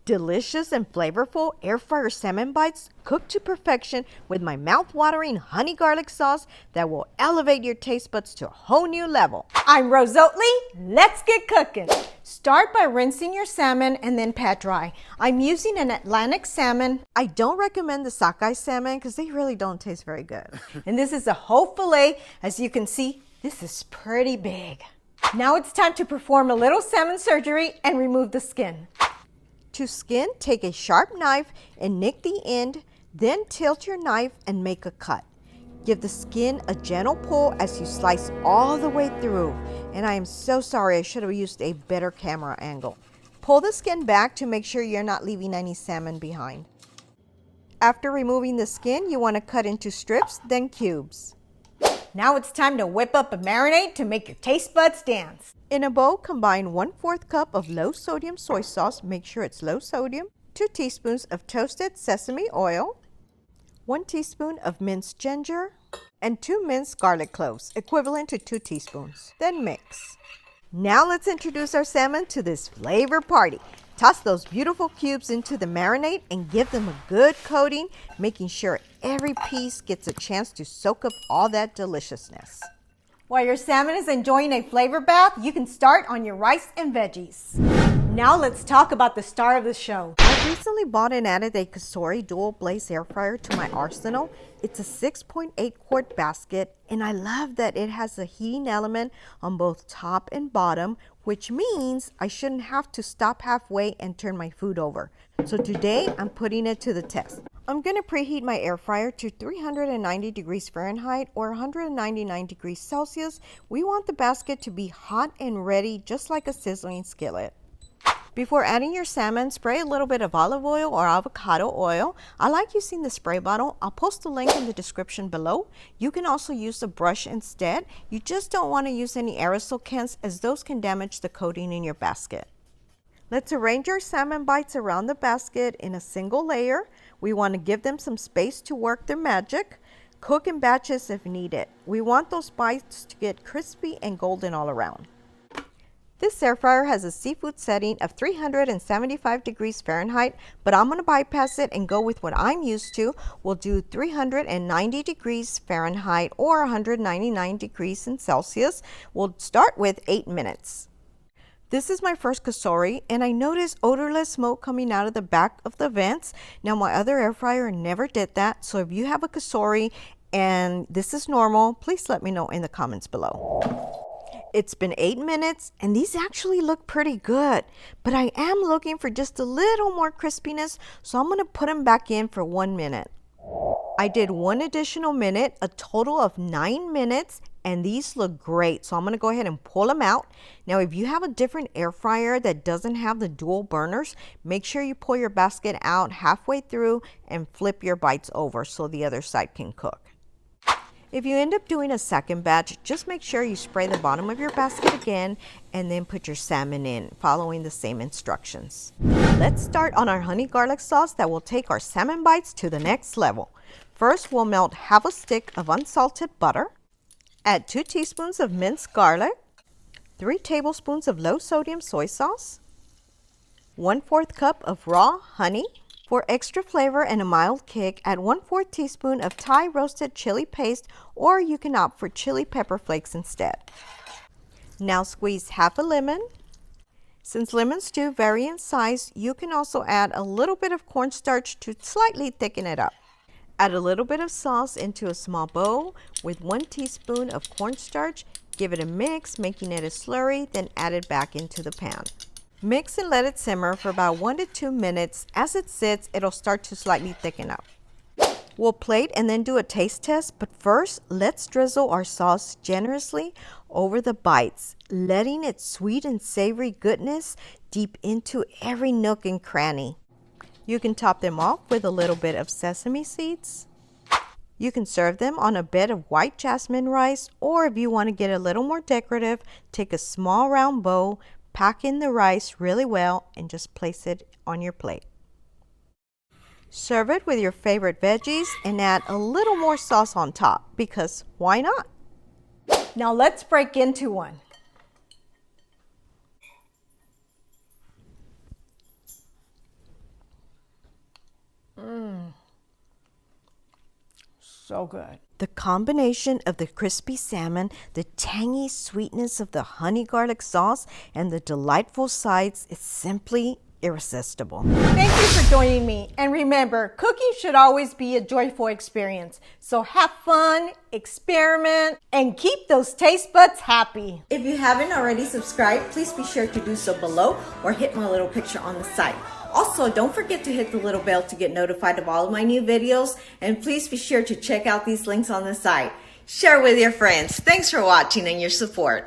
Delicious and flavorful air fryer salmon bites cooked to perfection with my mouth-watering honey garlic sauce that will elevate your taste buds to a whole new level. I'm Rose Oatley. Let's get cooking. Start by rinsing your salmon and then pat dry. I'm using an Atlantic salmon. I don't recommend the sockeye salmon because they really don't taste very good. And this is a whole fillet. As you can see, this is pretty big. Now it's time to perform a little salmon surgery and remove the skin. To skin, take a sharp knife and nick the end, then tilt your knife and make a cut. Give the skin a gentle pull as you slice all the way through. And I am so sorry, I should have used a better camera angle. Pull the skin back to make sure you're not leaving any salmon behind. After removing the skin, you want to cut into strips, then cubes. Now it's time to whip up a marinade to make your taste buds dance. In a bowl, combine 1/4 cup of low sodium soy sauce, make sure it's low sodium, 2 teaspoons of toasted sesame oil, 1 teaspoon of minced ginger, and 2 minced garlic cloves, equivalent to 2 teaspoons. Then mix. Now let's introduce our salmon to this flavor party. Toss those beautiful cubes into the marinade and give them a good coating, making sure every piece gets a chance to soak up all that deliciousness. While your salmon is enjoying a flavor bath, you can start on your rice and veggies. Now let's talk about the star of the show. I recently bought and added a Kasori dual blaze air fryer to my arsenal. It's a 6.8 quart basket, and I love that it has a heating element on both top and bottom, which means I shouldn't have to stop halfway and turn my food over. So today I'm putting it to the test. I'm going to preheat my air fryer to 390 degrees Fahrenheit or 199 degrees Celsius. We want the basket to be hot and ready, just like a sizzling skillet. Before adding your salmon, spray a little bit of olive oil or avocado oil. I like using the spray bottle. I'll post the link in the description below. You can also use a brush instead. You just don't want to use any aerosol cans as those can damage the coating in your basket. Let's arrange our salmon bites around the basket in a single layer. We want to give them some space to work their magic. Cook in batches if needed. We want those bites to get crispy and golden all around. This air fryer has a seafood setting of 375 degrees Fahrenheit, but I'm going to bypass it and go with what I'm used to. We'll do 390 degrees Fahrenheit or 199 degrees in Celsius. We'll start with 8 minutes. This is my first Kasori, and I noticed odorless smoke coming out of the back of the vents. Now my other air fryer never did that, so if you have a Kasori and this is normal, please let me know in the comments below. It's been 8 minutes and these actually look pretty good, but I am looking for just a little more crispiness, so I'm going to put them back in for 1 minute. I did 1 additional minute, a total of 9 minutes, and these look great, so I'm going to go ahead and pull them out. Now if you have a different air fryer that doesn't have the dual burners, make sure you pull your basket out halfway through and flip your bites over so the other side can cook. If you end up doing a second batch, just make sure you spray the bottom of your basket again and then put your salmon in, following the same instructions. Let's start on our honey garlic sauce that will take our salmon bites to the next level. First, we'll melt half a stick of unsalted butter. Add 2 teaspoons of minced garlic, 3 tablespoons of low sodium soy sauce, 1/4 cup of raw honey. For extra flavor and a mild kick, add 1/4 teaspoon of Thai roasted chili paste, or you can opt for chili pepper flakes instead. Now squeeze half a lemon. Since lemons do vary in size, you can also add a little bit of cornstarch to slightly thicken it up. Add a little bit of sauce into a small bowl with 1 teaspoon of cornstarch. Give it a mix, making it a slurry, then add it back into the pan. Mix and let it simmer for about 1 to 2 minutes. As it sits, it'll start to slightly thicken up. We'll plate and then do a taste test, but first, let's drizzle our sauce generously over the bites, letting its sweet and savory goodness deep into every nook and cranny. You can top them off with a little bit of sesame seeds. You can serve them on a bed of white jasmine rice, or if you want to get a little more decorative, take a small round bowl, pack in the rice really well, and just place it on your plate. Serve it with your favorite veggies and add a little more sauce on top, because why not? Now let's break into one. so good. The combination of the crispy salmon, the tangy sweetness of the honey garlic sauce, and the delightful sides is simply irresistible. Thank you for joining me. And remember, cooking should always be a joyful experience. So have fun, experiment, and keep those taste buds happy. If you haven't already subscribed, please be sure to do so below or hit my little picture on the side. Also, don't forget to hit the little bell to get notified of all of my new videos, and please be sure to check out these links on the side. Share with your friends. Thanks for watching and your support.